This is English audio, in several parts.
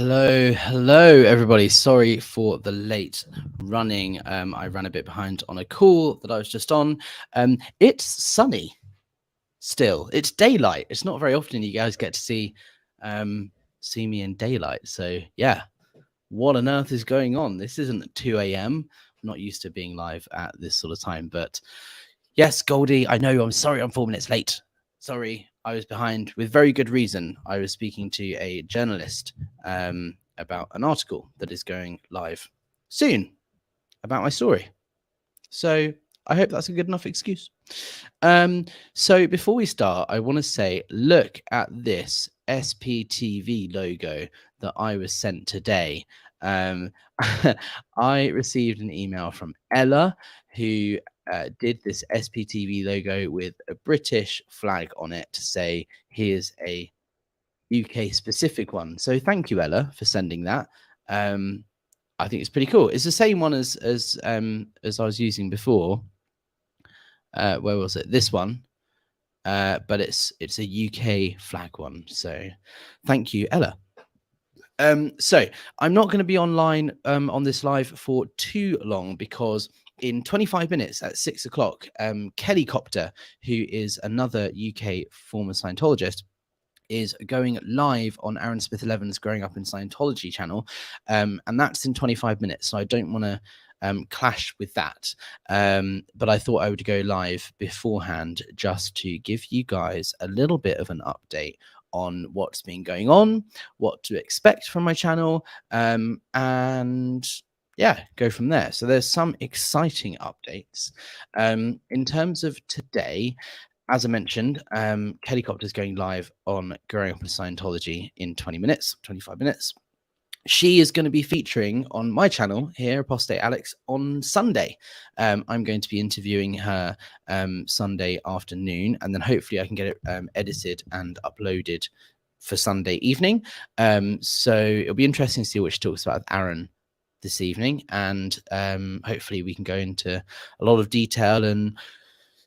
Hello, everybody. Sorry for the late running. I ran a bit behind on a call that I was just on. It's sunny still. It's daylight. It's not very often you guys get to see me in daylight. So yeah, what on earth is going on? This isn't 2 a.m. I'm not used to being live at this sort of time, but yes, Goldie, I know. I'm sorry I'm 4 minutes late. Sorry, I was behind with very good reason. I was speaking to a journalist about an article that is going live soon about my story. So I hope that's a good enough excuse. So before we start, I want to say, look at this SPTV logo that I was sent today. I received an email from Ella, who did this SPTV logo with a British flag on it to say, here's a UK specific one. So thank you, Ella, for sending that. I think it's pretty cool. It's the same one as I was using before. Where was it? This one. But it's a UK flag one. So thank you, Ella. So I'm not going to be online on this live for too long because in 25 minutes at 6 o'clock, Kellycopter, who is another UK former Scientologist, is going live on Aaron Smith 11's Growing Up in Scientology channel. And that's in 25 minutes. So I don't want to clash with that. But I thought I would go live beforehand just to give you guys a little bit of an update on what's been going on, what to expect from my channel, and yeah, go from there. So there's some exciting updates. In terms of today, as I mentioned, Kellycopter is going live on Growing Up in Scientology in 25 minutes. She is going to be featuring on my channel here, Apostate Alex, on Sunday. I'm going to be interviewing her Sunday afternoon, and then hopefully I can get it edited and uploaded for Sunday evening. So it'll be interesting to see what she talks about with Aaron this evening, and hopefully we can go into a lot of detail and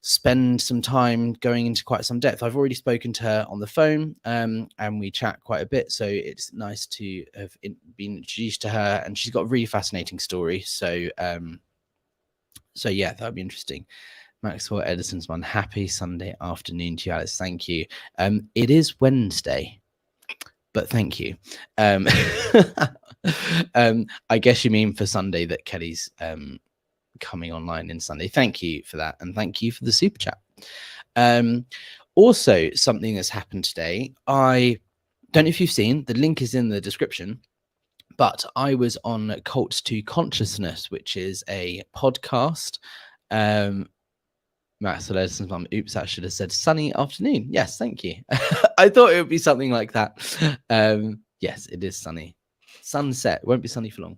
spend some time going into quite some depth. I've already spoken to her on the phone and we chat quite a bit, so it's nice to have been introduced to her, and she's got a really fascinating story. So yeah, that'll be interesting. Maxwell Edison's one. Happy Sunday afternoon to you, Alice. Thank you. It is Wednesday, but thank you. I guess you mean for Sunday that Kelly's coming online in Sunday. Thank you for that, and thank you for the super chat. Also, something that's happened today, I don't know if you've seen, the link is in the description, but I was on Cult to Consciousness, which is a podcast. Max Edison's mum, oops, I should have said sunny afternoon. Yes, thank you. I thought it would be something like that. Yes, it is sunny. Sunset, won't be sunny for long.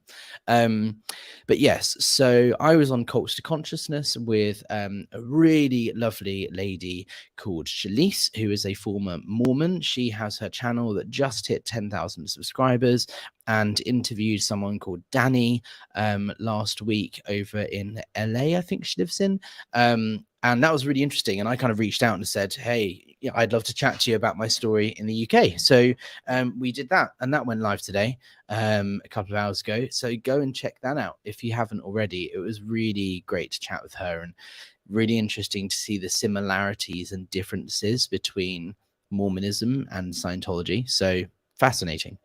But yes, so I was on Cults to Consciousness with a really lovely lady called Shelise, who is a former Mormon. She has her channel that just hit 10,000 subscribers, and interviewed someone called Danny last week over in LA, I think she lives in. And that was really interesting. And I kind of reached out and said, hey, yeah, I'd love to chat to you about my story in the UK. So we did that, and that went live today a couple of hours ago. So go and check that out if you haven't already. It was really great to chat with her, and really interesting to see the similarities and differences between Mormonism and Scientology. So fascinating.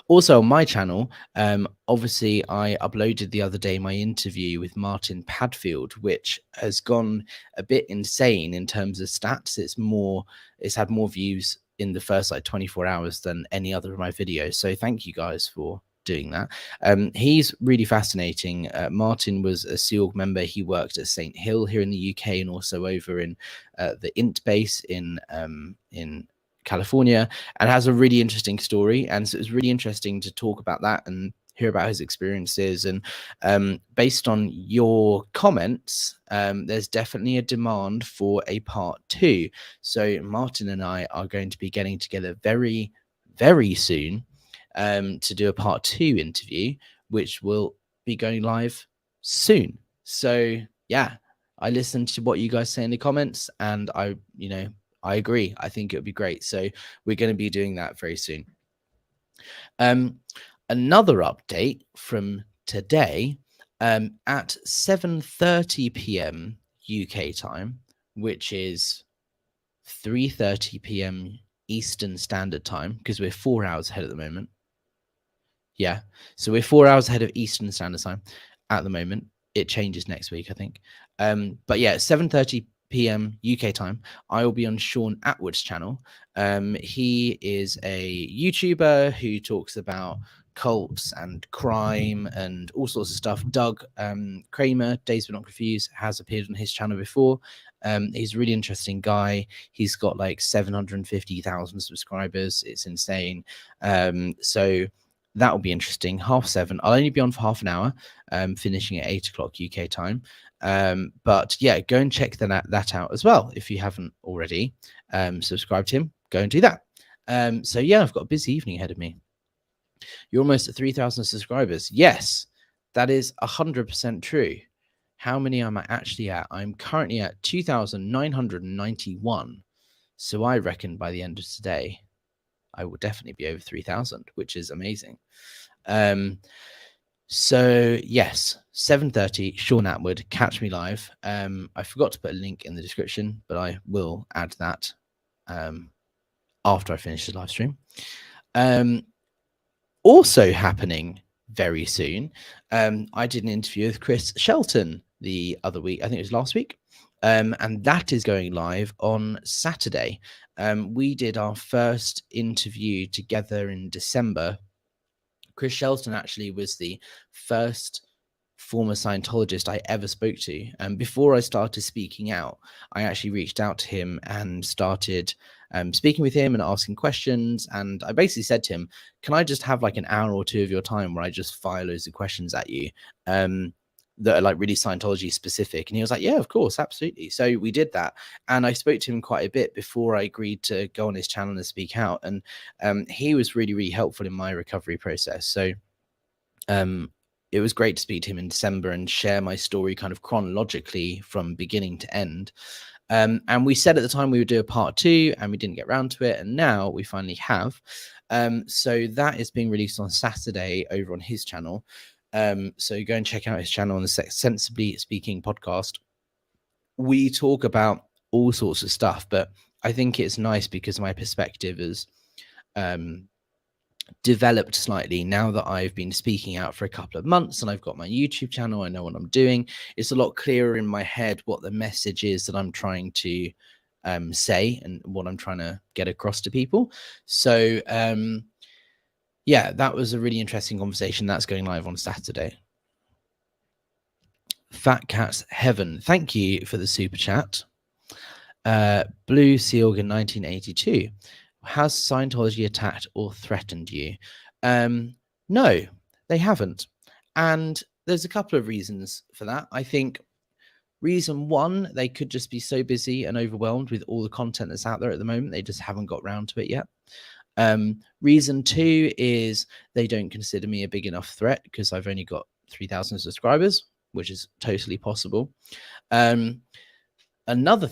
Also on my channel, obviously I uploaded the other day my interview with Martin Padfield, which has gone a bit insane in terms of stats. It's had more views in the first like 24 hours than any other of my videos. So thank you guys for doing that. He's really fascinating. Martin was a Sea Org member. He worked at St. Hill here in the UK, and also over in the INT base in California, and has a really interesting story. And so it was really interesting to talk about that and hear about his experiences. And based on your comments, there's definitely a demand for a part 2. So Martin and I are going to be getting together very, very soon to do a part 2 interview, which will be going live soon. So yeah, I listened to what you guys say in the comments, and I agree. I think it would be great. So we're going to be doing that very soon. Another update from today, at 7:30 p.m. UK time, which is 3:30 p.m. Eastern Standard Time, because we're 4 hours ahead at the moment. Yeah, so we're 4 hours ahead of Eastern Standard Time at the moment. It changes next week, I think. But yeah, 7:30 p.m. UK time, I will be on Sean Atwood's channel. He is a YouTuber who talks about cults and crime and all sorts of stuff. Doug Kramer, Days But Not Confused, has appeared on his channel before. He's a really interesting guy. He's got like 750,000 subscribers. It's insane. So that will be interesting. 7:30. I'll only be on for half an hour, finishing at 8 o'clock UK time. But yeah, go and check that out as well if you haven't already. Subscribe to him. Go and do that. So yeah, I've got a busy evening ahead of me. You're almost at 3,000 subscribers. Yes, that is 100% true. How many am I actually at? I'm currently at 2,991. So I reckon by the end of today, I will definitely be over 3,000, which is amazing. So yes, 7:30, Sean Atwood, catch me live. I forgot to put a link in the description, but I will add that after I finish the live stream. Also happening very soon, I did an interview with Chris Shelton the other week. I think it was last week. And that is going live on Saturday. We did our first interview together in December. Chris Shelton actually was the first former Scientologist I ever spoke to. And before I started speaking out, I actually reached out to him and started speaking with him and asking questions. And I basically said to him, can I just have like an hour or two of your time where I just fire loads of questions at you that are like really Scientology specific? And he was like, yeah, of course, absolutely. So we did that. And I spoke to him quite a bit before I agreed to go on his channel and speak out. And he was really, really helpful in my recovery process. So it was great to speak to him in December and share my story kind of chronologically from beginning to end. And we said at the time we would do a part 2 and we didn't get around to it. And now we finally have. So that is being released on Saturday over on his channel. So go and check out his channel on the Sensibly Speaking podcast. We talk about all sorts of stuff, but I think it's nice because my perspective is developed slightly now that I've been speaking out for a couple of months and I've got my YouTube channel. I know what I'm doing. It's a lot clearer in my head what the message is that I'm trying to say and what I'm trying to get across to people. So yeah, that was a really interesting conversation. That's going live on Saturday. Fat Cat's Heaven, thank you for the super chat. Blue Seal in 1982. Has Scientology attacked or threatened you? No, they haven't. And there's a couple of reasons for that. I think reason one, they could just be so busy and overwhelmed with all the content that's out there at the moment. They just haven't got round to it yet. Reason two is they don't consider me a big enough threat because I've only got 3,000 subscribers, which is totally possible. Another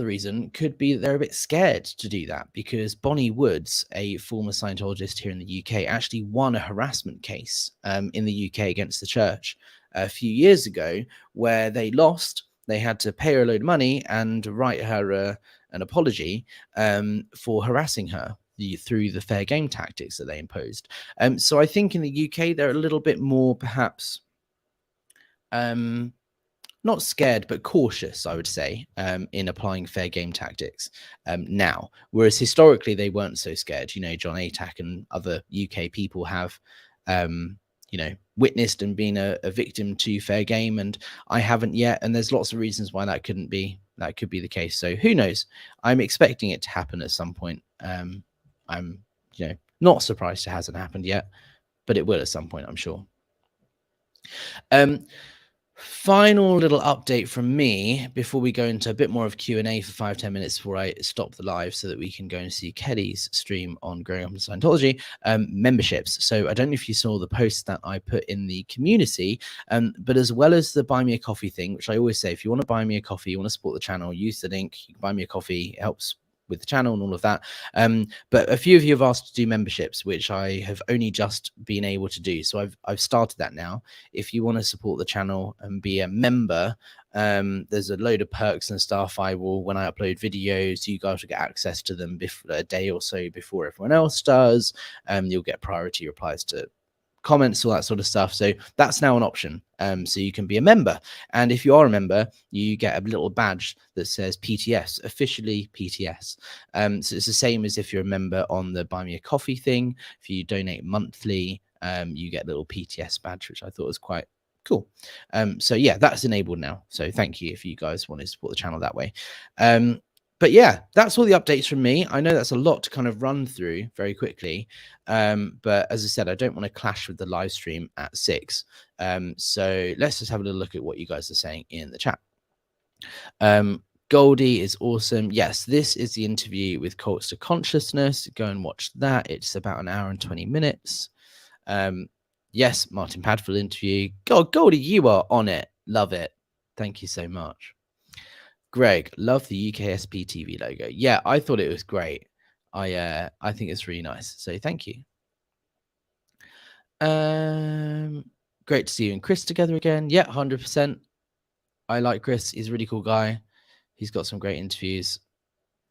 reason could be that they're a bit scared to do that because Bonnie Woods, a former Scientologist here in the UK, actually won a harassment case in the UK against the church a few years ago where they lost. They had to pay her a load of money and write her an apology for harassing her through the fair game tactics that they imposed. So I think in the UK, they're a little bit more perhaps not scared, but cautious, I would say, in applying fair game tactics now. Whereas historically, they weren't so scared. You know, John Atack and other UK people have, witnessed and been a victim to fair game, and I haven't yet. And there's lots of reasons why that could be the case. So who knows? I'm expecting it to happen at some point. I'm, not surprised it hasn't happened yet, but it will at some point, I'm sure. Final little update from me before we go into a bit more of Q&A for 5-10 minutes before I stop the live so that we can go and see Kelly's stream on Growing Up in Scientology. Memberships. So I don't know if you saw the post that I put in the community, but as well as the buy me a coffee thing, which I always say, if you want to buy me a coffee, you want to support the channel, use the link, you can buy me a coffee. It helps with the channel and all of that. But a few of you have asked to do memberships, which I have only just been able to do. So I've started that now. If you want to support the channel and be a member, there's a load of perks and stuff. I will, when I upload videos, you guys will get access to them a day or so before everyone else does. You'll get priority replies to comments, all that sort of stuff. So that's now an option. So you can be a member, and if you are a member, you get a little badge that says PTS, officially PTS. So it's the same as if you're a member on the Buy Me a Coffee thing. If you donate monthly, you get a little PTS badge, which I thought was quite cool. So yeah, that's enabled now. So thank you if you guys want to support the channel that way. But yeah, that's all the updates from me. I know that's a lot to kind of run through very quickly. But as I said, I don't want to clash with the live stream at 6. So let's just have a little look at what you guys are saying in the chat. Goldie is awesome. Yes, this is the interview with Cults to Consciousness. Go and watch that. It's about an hour and 20 minutes. Yes, Martin Padfield interview. God, Goldie, you are on it. Love it. Thank you so much. Greg, love the UKSP TV logo. Yeah, I thought it was great. I think it's really nice. So thank you. Great to see you and Chris together again. Yeah, 100%. I like Chris. He's a really cool guy. He's got some great interviews.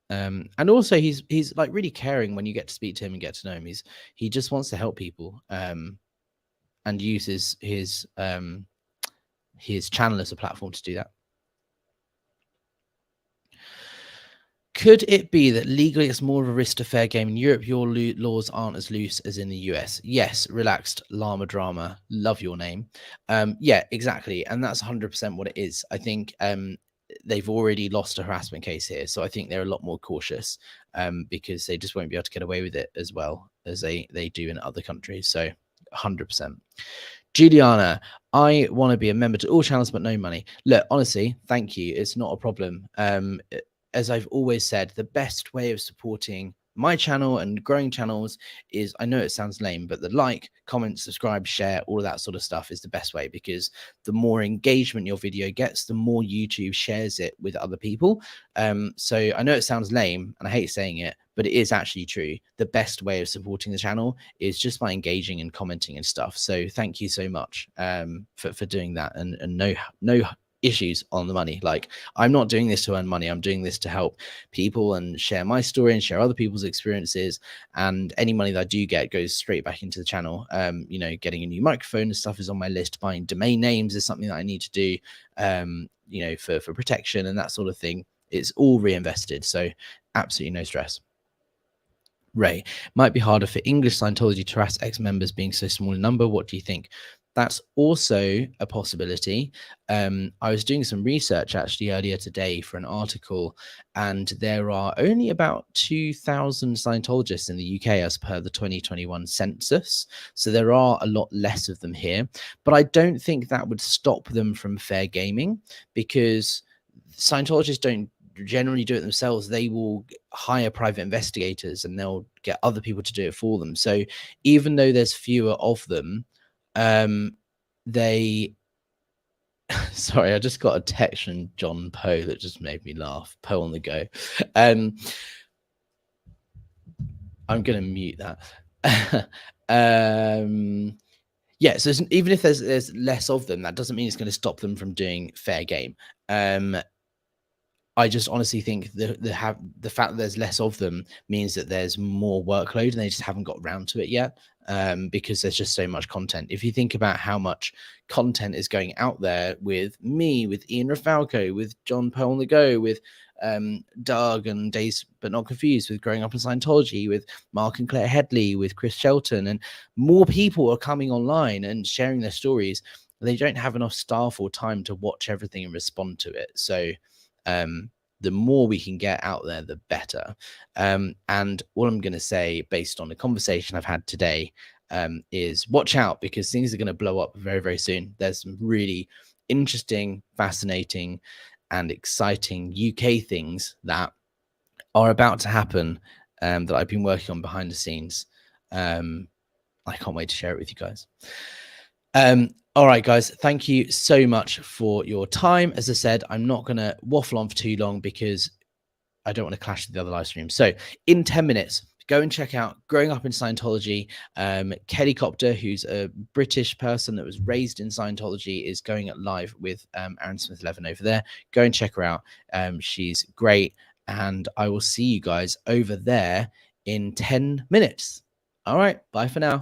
And also he's like really caring when you get to speak to him and get to know him. He just wants to help people. And uses his channel as a platform to do that. Could it be that legally it's more of a risk to fair game in Europe? Your laws aren't as loose as in the US. Yes, relaxed llama drama. Love your name. Yeah, exactly. And that's 100% what it is. I think they've already lost a harassment case here. So I think they're a lot more cautious because they just won't be able to get away with it as well as they do in other countries. So 100%. Juliana, I want to be a member to all channels, but no money. Look, honestly, thank you. It's not a problem. As I've always said, the best way of supporting my channel and growing channels is, I know it sounds lame, but the like, comment, subscribe, share, all of that sort of stuff is the best way, because the more engagement your video gets, the more YouTube shares it with other people. So I know it sounds lame and I hate saying it, but it is actually true. The best way of supporting the channel is just by engaging and commenting and stuff. So thank you so much for doing that, and no issues on the money. Like, I'm not doing this to earn money. I'm doing this to help people and share my story and share other people's experiences. And any money that I do get goes straight back into the channel. You know, getting a new microphone and stuff is on my list. Buying domain names is something that I need to do, you know, for protection and that sort of thing. It's all reinvested. So absolutely no stress. Ray, might be harder for English Scientology to harass ex-members being so small in number. What do you think? That's also a possibility. I was doing some research actually earlier today for an article, and there are only about 2,000 Scientologists in the UK as per the 2021 census. So there are a lot less of them here, but I don't think that would stop them from fair gaming, because Scientologists don't generally do it themselves. They will hire private investigators and they'll get other people to do it for them. So even though there's fewer of them, they sorry, I just got a text from John Poe that just made me laugh. Poe on the go. I'm gonna mute that. Yeah, so even if there's less of them, that doesn't mean it's going to stop them from doing fair game. I just honestly think the fact that there's less of them means that there's more workload and they just haven't got around to it yet, because there's just so much content. If you think about how much content is going out there with me, with Ian Rafalco, with John Poe on the Go, with Doug and Days But Not Confused, with Growing Up in Scientology, with Mark and Claire Headley, with Chris Shelton, and more people are coming online and sharing their stories. They don't have enough staff or time to watch everything and respond to it. So the more we can get out there, the better. And all I'm going to say, based on the conversation I've had today, is watch out, because things are going to blow up very, very soon. There's some really interesting, fascinating, and exciting UK things that are about to happen, that I've been working on behind the scenes. I can't wait to share it with you guys. All right, guys, thank you so much for your time. As I said, I'm not going to waffle on for too long, because I don't want to clash with the other live streams. So in 10 minutes, go and check out Growing Up in Scientology. Kelly Copter, who's a British person that was raised in Scientology, is going live with Aaron Smith 11 over there. Go and check her out. She's great. And I will see you guys over there in 10 minutes. All right. Bye for now.